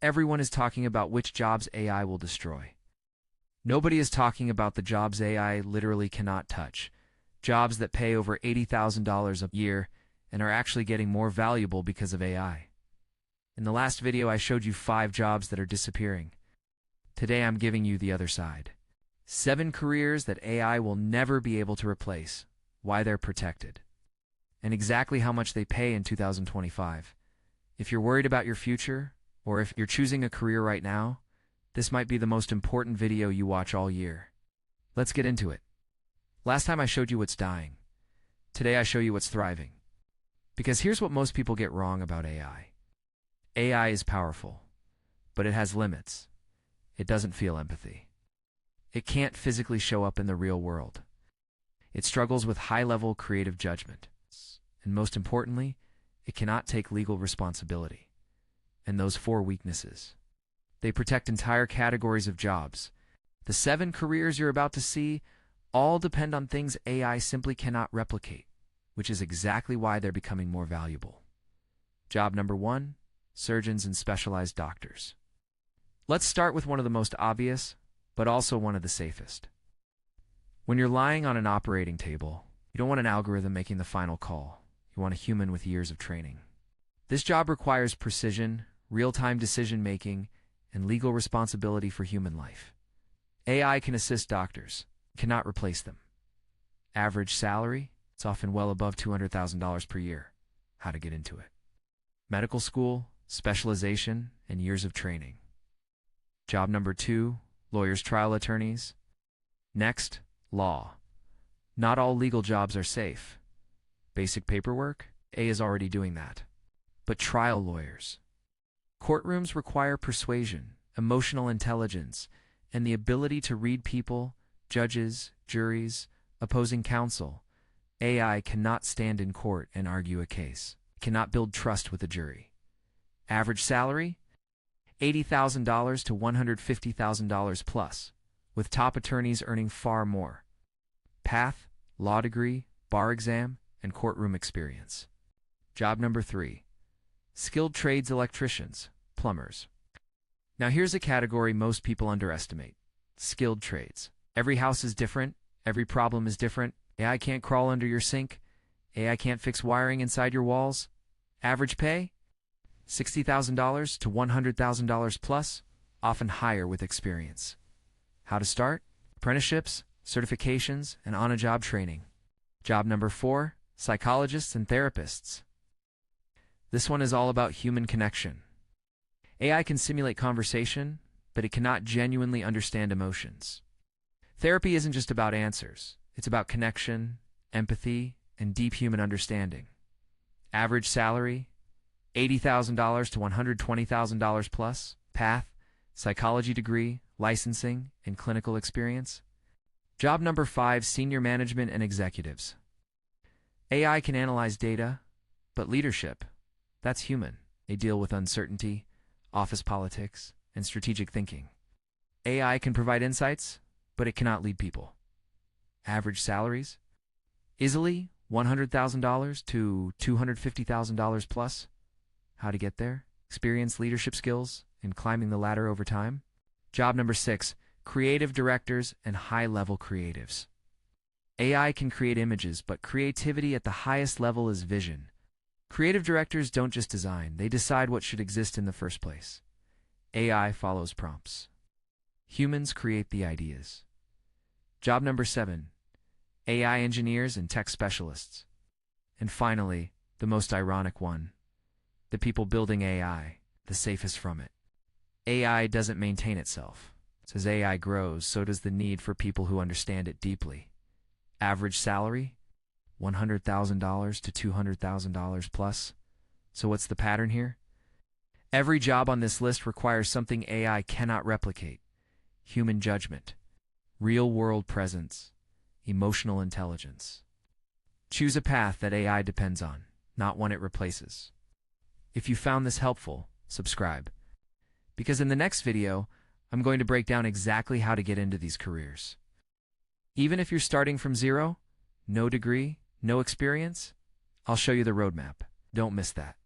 everyone is talking about which jobs AI will destroy. Nobody is talking about the jobs AI literally cannot touch, jobs that pay over $80,000 a year and are actually getting more valuable because of AI. In the last video, I showed you 5 jobs that are disappearing. Today, I'm giving you the other side. 7 careers that AI will never be able to replace, why they're protected, and exactly how much they pay in 2025. If you're worried about your future, or if you're choosing a career right now, this might be the most important video you watch all year. Let's get into it. Last time I showed you what's dying. Today I show you what's thriving. Because here's what most people get wrong about AI. AI is powerful, but it has limits. It doesn't feel empathy. It can't physically show up in the real world. It struggles with high-level creative judgment. And most importantly, it cannot take legal responsibility. And those 4 weaknesses. They protect entire categories of jobs. The 7 careers you're about to see all depend on things AI simply cannot replicate, which is exactly why they're becoming more valuable. Job number 1, surgeons and specialized doctors. Let's start with one of the most obvious, but also one of the safest. When you're lying on an operating table, you don't want an algorithm making the final call. You want a human with years of training. This job requires precision, real-time decision-making, and legal responsibility for human life. AI can assist doctors, cannot replace them. Average salary, it's often well above $200,000 per year. How to get into it? Medical school, specialization, and years of training. Job number 2, lawyers, trial attorneys. Next, law. Not all legal jobs are safe. Basic paperwork, AI is already doing that. But trial lawyers. Courtrooms require persuasion, emotional intelligence, and the ability to read people, judges, juries, opposing counsel. AI cannot stand in court and argue a case. It cannot build trust with a jury. Average salary? $80,000 to $150,000 plus, with top attorneys earning far more. Path, law degree, bar exam, and courtroom experience. Job number 3. Skilled trades electricians, plumbers. Now here's a category most people underestimate. Skilled trades. Every house is different. Every problem is different. AI can't crawl under your sink. AI can't fix wiring inside your walls. Average pay? $60,000 to $100,000 plus, often higher with experience. How to start? Apprenticeships, certifications, and on-a-job training. Job number 4, psychologists and therapists. This one is all about human connection. AI can simulate conversation, but it cannot genuinely understand emotions. Therapy isn't just about answers. It's about connection, empathy, and deep human understanding. Average salary? $80,000 to $120,000 plus. Path, psychology degree, licensing, and clinical experience. Job number 5, senior management and executives. AI can analyze data, but leadership, that's human. They deal with uncertainty, office politics, and strategic thinking. AI can provide insights, but it cannot lead people. Average salaries? Easily $100,000 to $250,000 plus. How to get there? Experience, leadership skills, and climbing the ladder over time. Job number 6, creative directors and high-level creatives. AI can create images, but creativity at the highest level is vision. Creative directors don't just design, they decide what should exist in the first place. AI follows prompts. Humans create the ideas. Job number 7, AI engineers and tech specialists. And finally, the most ironic one, the people building AI, the safest from it. AI doesn't maintain itself. As AI grows, so does the need for people who understand it deeply. Average salary? $100,000 to $200,000 plus. So what's the pattern here? Every job on this list requires something AI cannot replicate. Human judgment, real-world presence, emotional intelligence. Choose a path that AI depends on, not one it replaces. If you found this helpful, subscribe. Because in the next video, I'm going to break down exactly how to get into these careers. Even if you're starting from zero, no degree, no experience, I'll show you the roadmap. Don't miss that.